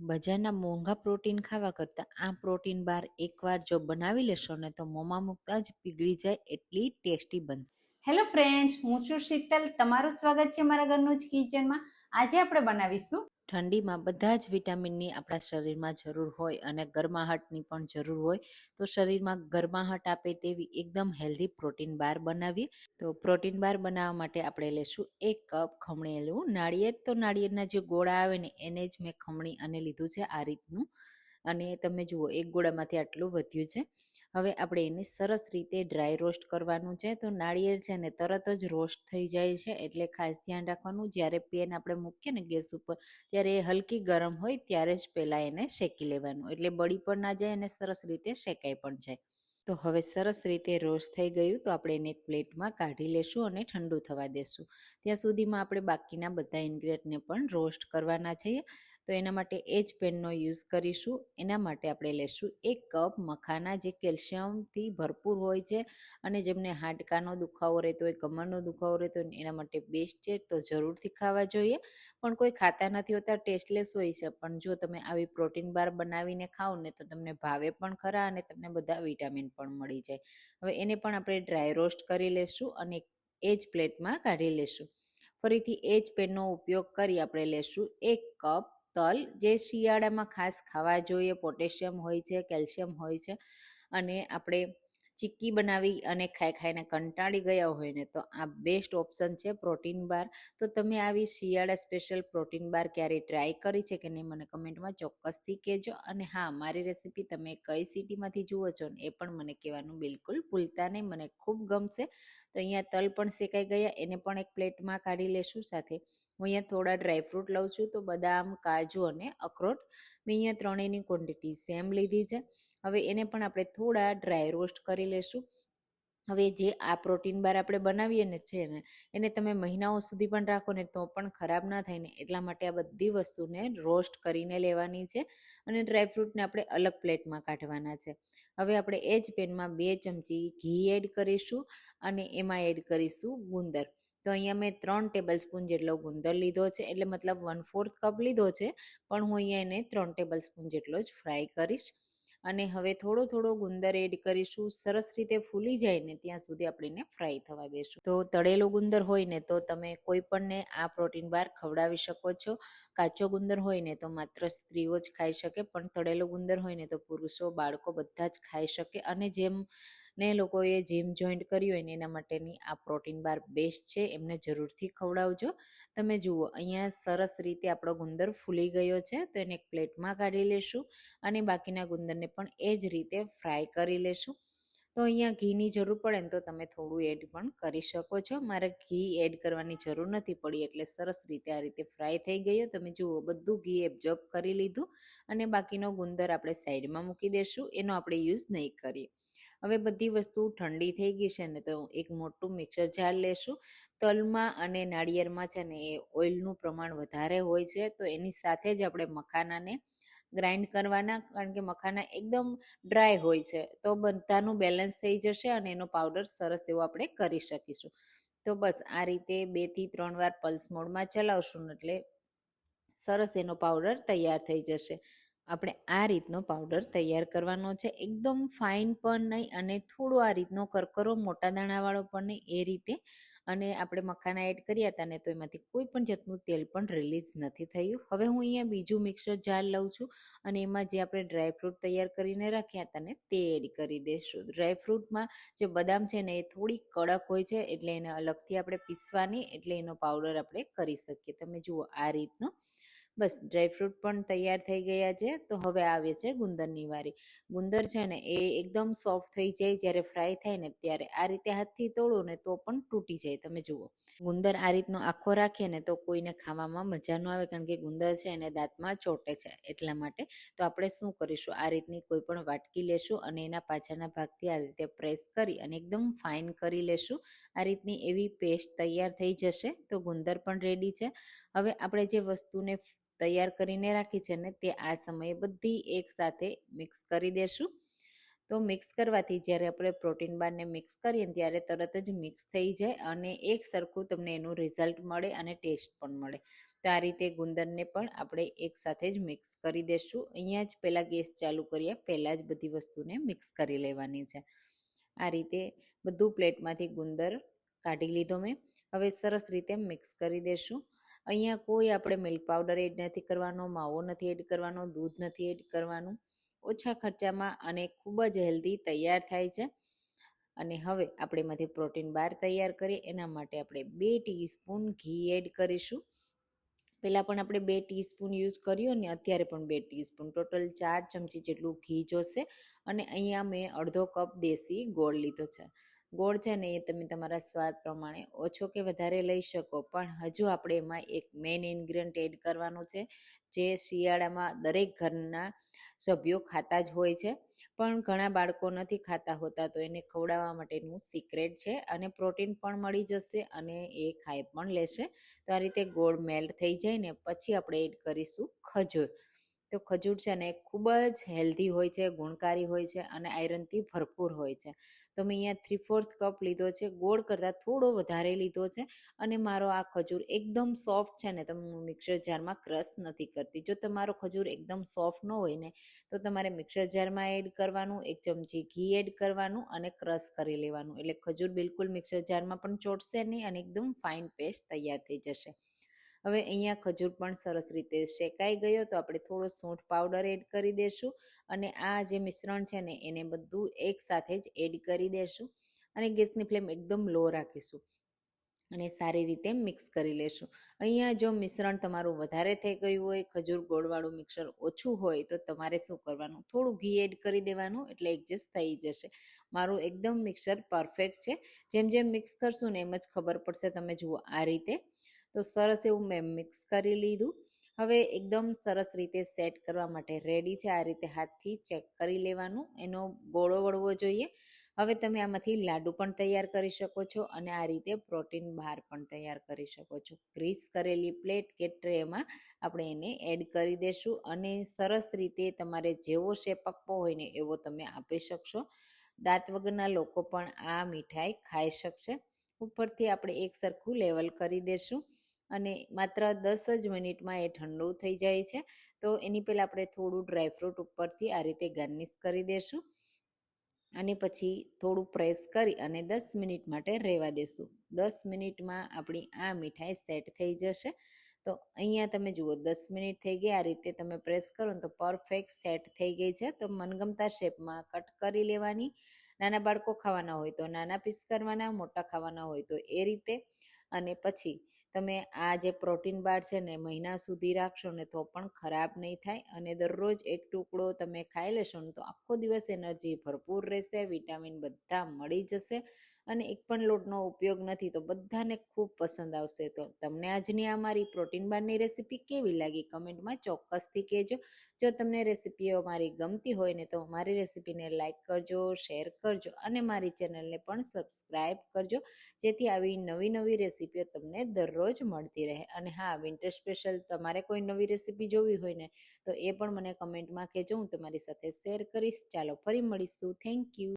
બજારના મોંઘા પ્રોટીન ખાવા કરતાં આ પ્રોટીન બાર એકવાર જો બનાવી લેશો ને તો મોંમાં મૂકતા જ પીગળી જાય એટલી ટેસ્ટી બનશે. હેલો ફ્રેન્ડ્સ, હું છું શીતલ. તમારું સ્વાગત છે મારા ઘરનું જ કિચનમાં. આજે આપણે બનાવીશું ઠંડીમાં બધા જ વિટામિનની આપણા શરીરમાં જરૂર હોય અને ગરમાહટની પણ જરૂર હોય, તો શરીરમાં ગરમાહટ આપે તેવી એકદમ હેલ્ધી પ્રોટીન બાર બનાવીએ. તો પ્રોટીન બાર બનાવવા માટે આપણે લેશું 1 કપ ખમણેલું નાળિયેર. તો નાળિયેરના જે ગોળા આવે ને એને જ મેં ખમણી અને લીધું છે આ રીતનું. અને તમે જુઓ એક ગોળામાંથી આટલું વધ્યું છે. હવે આપણે એને સરસ રીતે ડ્રાય રોસ્ટ કરવાનું છે. તો નાળિયેર છે ને તરત જ રોસ્ટ થઈ જાય છે, એટલે ખાસ ધ્યાન રાખવાનું. જ્યારે પેન આપણે મૂકીએ ને ગેસ ઉપર ત્યારે એ હલકી ગરમ હોય ત્યારે જ પહેલાં એને શેકી લેવાનું, એટલે બળી પણ ના જાય અને સરસ રીતે શેકાઈ પણ જાય. તો હવે સરસ રીતે રોસ્ટ થઈ ગયું, તો આપણે એને એક પ્લેટમાં કાઢી લેશું અને ઠંડુ થવા દેશું. ત્યાં સુધીમાં આપણે બાકીના બધા ઇન્ગ્રેડિયન્ટને પણ રોસ્ટ કરવાના છે. તો એના માટે એ જ પેનનો યુઝ કરીશું. એના માટે આપણે લેશું 1 કપ મખાના, જે કેલ્શિયમથી ભરપૂર હોય છે અને જેમને હાડકાનો દુખાવો રહેતો હોય, કમરનો દુખાવો રહેતો હોય એના માટે બેસ્ટ છે, તો જરૂરથી ખાવા જોઈએ. પણ કોઈ ખાતા નથી હોતા, ટેસ્ટલેસ હોય છે, પણ જો તમે આવી પ્રોટીન બાર બનાવીને ખાઓ ને તો તમને ભાવે પણ ખરા અને તમને બધા વિટામિન પણ મળી જાય. હવે એને પણ આપણે ડ્રાય રોસ્ટ કરી લેશું અને એ જ પ્લેટમાં કાઢી લેશું. ફરીથી એ જ પેનનો ઉપયોગ કરી આપણે લેશું 1 કપ તલ, જે શિયાળામાં ખાસ ખાવા જોઈએ. પોટેશિયમ હોય છે, કેલ્શિયમ હોય છે, અને આપણે ચીક્કી બનાવી અને ખાઈ ખાઈને કંટાળી ગયા હોય ને તો આ બેસ્ટ ઓપ્શન છે પ્રોટીન બાર. તો તમે આવી શિયાળા સ્પેશિયલ પ્રોટીન બાર ક્યારેય ટ્રાય કરી છે કે નહીં મને કમેન્ટમાં ચોક્કસથી કહેજો. અને હા, મારી રેસીપી તમે કઈ સિટીમાંથી જુઓ છો ને એ પણ મને કહેવાનું બિલકુલ ભૂલતા નહીં, મને ખૂબ ગમશે. તો અહીંયા તલ પણ શેકાઈ ગયા, એને પણ એક પ્લેટમાં કાઢી લેશું. સાથે હું અહીંયા થોડા ડ્રાયફ્રૂટ લઉં છું, તો બદામ, કાજુ અને અખરોટ મેં અહીંયા ત્રણેયની ક્વોન્ટિટી સેમ લીધી છે. હવે એને પણ આપણે થોડા ડ્રાય રોસ્ટ કરી લેશું. હવે જે આ પ્રોટીન બાર આપણે બનાવીએ ને છે ને એને તમે મહિનાઓ સુધી પણ રાખો ને તો પણ ખરાબ ના થાય ને, એટલા માટે આ બધી વસ્તુને રોસ્ટ કરીને લેવાની છે અને ડ્રાયફ્રૂટને આપણે અલગ પ્લેટમાં કાઢવાના છે. હવે આપણે એ જ પેનમાં 2 ચમચી ઘી એડ કરીશું અને એમાં એડ કરીશું ગુંદર. તો અહીંયા મેં 3 ટેબલ સ્પૂન જેટલો ગુંદર લીધો છે, એટલે મતલબ 1/4 કપ લીધો છે, પણ હું અહીંયા એને 3 ટેબલ સ્પૂન જેટલો જ ફ્રાય કરીશ. અને હવે થોડો થોડો ગુંદર એડ કરીશું. સરસ રીતે ફૂલી જાય ને ત્યાં સુધી આપણે એને ફ્રાય થવા દઈશું. તો તળેલો ગુંદર હોય ને તો તમે કોઈ પણને આ પ્રોટીન બાર ખવડાવી શકો છો. કાચો ગુંદર હોય ને તો માત્ર સ્ત્રીઓ જ ખાઈ શકે, પણ તળેલો ગુંદર હોય ને તો પુરુષો, બાળકો બધા જ ખાઈ શકે. અને જેમ ને લોકોએ જીમ જોઈન્ટ કર્યું હોય ને એના માટેની આ પ્રોટીન બાર બેસ્ટ છે, એમને જરૂરથી ખવડાવજો. તમે જુઓ અહીંયા સરસ રીતે આપણો ગુંદર ફૂલી ગયો છે, તો એને એક પ્લેટમાં કાઢી લેશું અને બાકીના ગુંદરને પણ એ જ રીતે ફ્રાય કરી લેશું. તો અહીંયા ઘીની જરૂર પડે ને તો તમે થોડું એડ પણ કરી શકો છો. મારે ઘી એડ કરવાની જરૂર નથી પડી, એટલે સરસ રીતે આ રીતે ફ્રાય થઈ ગયો. તમે જુઓ બધું ઘી એબ્ઝોર્બ કરી લીધું અને બાકીનો ગુંદર આપણે સાઈડમાં મૂકી દેશું, એનો આપણે યુઝ નહીં કરીએ. હવે બધી વસ્તુ ઠંડી થઈ ગઈ છે ને તો એક મોટું મિક્સર જાર લેશું. તલમાં અને નાળિયેરમાં છે ને એ ઓઇલનું પ્રમાણ વધારે હોય છે, તો એની સાથે જ આપણે મખાનાને ગ્રાઇન્ડ કરવાના, કારણ કે મખાના એકદમ ડ્રાય હોય છે, તો બધાનું બેલેન્સ થઈ જશે અને એનો પાવડર સરસ એવો આપણે કરી શકીશું. તો બસ આ રીતે 2 થી 3 વાર પલ્સ મોડમાં ચલાવશું એટલે સરસ એનો પાવડર તૈયાર થઈ જશે. આપણે આ રીતનો પાવડર તૈયાર કરવાનો છે, એકદમ ફાઇન પણ નહીં અને થોડો આ રીતનો કરકરો મોટા દાણાવાળો પણ નહીં, એ રીતે. અને આપણે મખાના એડ કર્યા હતા ને તો એમાંથી કોઈ પણ જાતનું તેલ પણ રિલીઝ નથી થયું. હવે હું અહીંયા બીજું મિક્સર જાર લઉં છું અને એમાં જે આપણે ડ્રાયફ્રૂટ તૈયાર કરીને રાખ્યા હતા ને તે એડ કરી દઈશું. ડ્રાયફ્રૂટમાં જે બદામ છે ને એ થોડી કડક હોય છે, એટલે એને અલગથી આપણે પીસવાની, એટલે એનો પાવડર આપણે કરી શકીએ. તમે જુઓ આ રીતનો. બસ ડ્રાયફ્રૂટ પણ તૈયાર થઈ ગયા છે. તો હવે આવે છે ગુંદરની વારી. ગુંદર છે ને એ એકદમ સોફ્ટ થઈ જાય જ્યારે ફ્રાય થાય ને ત્યારે. આ રીતે હાથથી તોડો ને તો પણ તૂટી જાય. તમે જુઓ ગુંદર આ રીતનો આખો રાખીએ ને તો કોઈને ખાવામાં મજા ન આવે, કારણ કે ગુંદર છે એને દાંતમાં ચોટે છે, એટલા માટે. તો આપણે શું કરીશું, આ રીતની કોઈ પણ વાટકી લેશું અને એના પાછળના ભાગથી આ રીતે પ્રેસ કરી અને એકદમ ફાઇન કરી લેશું. આ રીતની એવી પેસ્ટ તૈયાર થઈ જશે. તો ગુંદર પણ રેડી છે. હવે આપણે જે વસ્તુને તૈયાર કરીને રાખી છે ને તે આ સમયે બધી એક સાથે મિક્સ કરી દેશું. તો મિક્સ કરવાથી જ્યારે આપણે પ્રોટીન બારને મિક્સ કરીએ ને ત્યારે તરત જ મિક્સ થઈ જાય અને એક સરખું તમને એનું રિઝલ્ટ મળે અને ટેસ્ટ પણ મળે. તો આ રીતે ગુંદરને પણ આપણે એક સાથે જ મિક્સ કરી દઈશું. અહીંયા જ પહેલાં ગેસ ચાલુ કરીએ પહેલાં જ બધી વસ્તુને મિક્સ કરી લેવાની છે. આ રીતે બધું પ્લેટમાંથી ગુંદર કાઢી લીધો મેં. હવે સરસ રીતે મિક્સ કરી દઈશું. અહીંયા કોઈ આપણે મિલ્ક પાવડર એડ નથી કરવાનો, માવો નથી એડ કરવાનો, દૂધ નથી એડ કરવાનું. ઓછા ખર્ચામાં અને ખૂબ જ હેલ્ધી તૈયાર થાય છે. અને હવે આપણે એમાંથી પ્રોટીન બાર તૈયાર કરીએ એના માટે આપણે 2 ટીસ્પૂન ઘી એડ કરીશું. પહેલાં પણ આપણે 2 ટીસ્પૂન યુઝ કર્યું અને અત્યારે પણ 2 ટીસ્પૂન, ટોટલ 4 ચમચી જેટલું ઘી જોશે. અને અહીંયા મેં અડધો કપ દેશી ગોળ લીધો છે. ગોળ છે ને એ તમે તમારા સ્વાદ પ્રમાણે ઓછો કે વધારે લઈ શકો, પણ હજુ આપણે એમાં એક મેઇન ઇન્ગ્રીડિયન્ટ એડ કરવાનું છે જે શિયાળામાં દરેક ઘરના સભ્યો ખાતા જ હોય છે, પણ ઘણા બાળકો નથી ખાતા હોતા, તો એને ખવડાવવા માટેનું સિક્રેટ છે અને પ્રોટીન પણ મળી જશે અને એ ખાઈ પણ લેશે. તો આ રીતે ગોળ મેલ્ટ થઈ જાય ને પછી આપણે એડ કરીશું ખજૂર. તો ખજૂર છે ને ખૂબ જ હેલ્ધી હોય છે, ગુણકારી હોય છે અને આયરનથી ભરપૂર હોય છે. તો મેં અહીંયા 3/4 કપ લીધો છે, ગોળ કરતાં થોડો વધારે લીધો છે. અને મારો આ ખજૂર એકદમ સોફ્ટ છે ને, તો હું મિક્સર જારમાં ક્રશ નથી કરતી. જો તમારો ખજૂર એકદમ સોફ્ટ ન હોય ને તો તમારે મિક્સર જારમાં એડ કરવાનું, 1 ચમચી ઘી એડ કરવાનું અને ક્રશ કરી લેવાનું. એટલે ખજૂર બિલકુલ મિક્સર જારમાં પણ ચોટશે નહીં અને એકદમ ફાઇન પેસ્ટ તૈયાર થઈ જશે. હવે અહીંયા ખજૂર પણ સરસ રીતે શેકાઈ ગયો, તો આપણે થોડો સૂંઠ પાવડર એડ કરી દઈશું. અને આ જે મિશ્રણ છે ને એને બધું એક સાથે જ એડ કરી દઈશું અને ગેસની ફ્લેમ એકદમ લો રાખીશું અને સારી રીતે મિક્સ કરી લેશું. અહીંયા જો મિશ્રણ તમારું વધારે થઈ ગયું હોય, ખજૂર ગોળવાળું મિક્સર ઓછું હોય, તો તમારે શું કરવાનું, થોડું ઘી એડ કરી દેવાનું એટલે એડજસ્ટ થઈ જશે. મારું એકદમ મિક્સર પરફેક્ટ છે. જેમ જેમ મિક્સ કરશું ને એમ જ ખબર પડશે. તમે જુઓ આ રીતે. તો સરસ એવું મેં મિક્સ કરી લીધું. હવે એકદમ સરસ રીતે સેટ કરવા માટે રેડી છે. આ રીતે હાથથી ચેક કરી લેવાનું, એનો ગોળો વળવો જોઈએ. હવે તમે આમાંથી લાડુ પણ તૈયાર કરી શકો છો અને આ રીતે પ્રોટીન બાર પણ તૈયાર કરી શકો છો. ગ્રીસ કરેલી પ્લેટ કે ટ્રેમાં આપણે એને એડ કરી દેશું અને સરસ રીતે તમારે જેવો શેપ આપવો હોય ને એવો તમે આપી શકશો. દાંત વગરના લોકો પણ આ મીઠાઈ ખાઈ શકશે. ઉપરથી આપણે એક સરખું લેવલ કરી દેશું અને માત્ર 10 જ મિનિટમાં એ ઠંડુ થઈ જાય છે. તો એની પહેલાં આપણે થોડું ડ્રાયફ્રૂટ ઉપરથી આ રીતે ગાર્નિશ કરી દેશું અને પછી થોડું પ્રેસ કરી અને 10 મિનિટ માટે રહેવા દેશું. 10 મિનિટમાં આપણી આ મીઠાઈ સેટ થઈ જશે. તો અહીંયા તમે જુઓ 10 મિનિટ થઈ ગઈ. આ રીતે તમે પ્રેસ કરો ને તો પરફેક્ટ સેટ થઈ ગઈ છે. તો મનગમતા શેપમાં કટ કરી લેવાની. નાના બાળકો ખાવાના હોય તો નાના પીસ કરવાના, મોટા ખાવાના હોય તો એ રીતે. અને પછી તમે આ જે પ્રોટીન બાર છે ને મહિના સુધી રાખશો ને તો પણ ખરાબ નહીં થાય અને દરરોજ એક ટુકડો તમે ખાઈ લેશો ને તો આખો દિવસ એનર્જી ભરપૂર રહેશે, વિટામિન બધા મળી જશે અને એક પણ લોટનો ઉપયોગ નથી, તો બધાને ખૂબ પસંદ આવશે. તો તમને આજની આ મારી પ્રોટીન બારની રેસીપી કેવી લાગી કમેન્ટમાં ચોક્કસથી કહેજો. જો તમને રેસીપીઓ મારી ગમતી હોય ને તો મારી રેસીપીને લાઇક કરજો, શેર કરજો અને મારી ચેનલને પણ સબસ્ક્રાઈબ કરજો, જેથી આવી નવી નવી રેસીપીઓ તમને દરરોજ મળતી રહે. અને હા, વિન્ટર સ્પેશિયલ તમારે કોઈ નવી રેસીપી જોવી હોય ને તો એ પણ મને કમેન્ટમાં કહેજો, હું તમારી સાથે શેર કરીશ. ચાલો ફરી મળીશું. Thank you.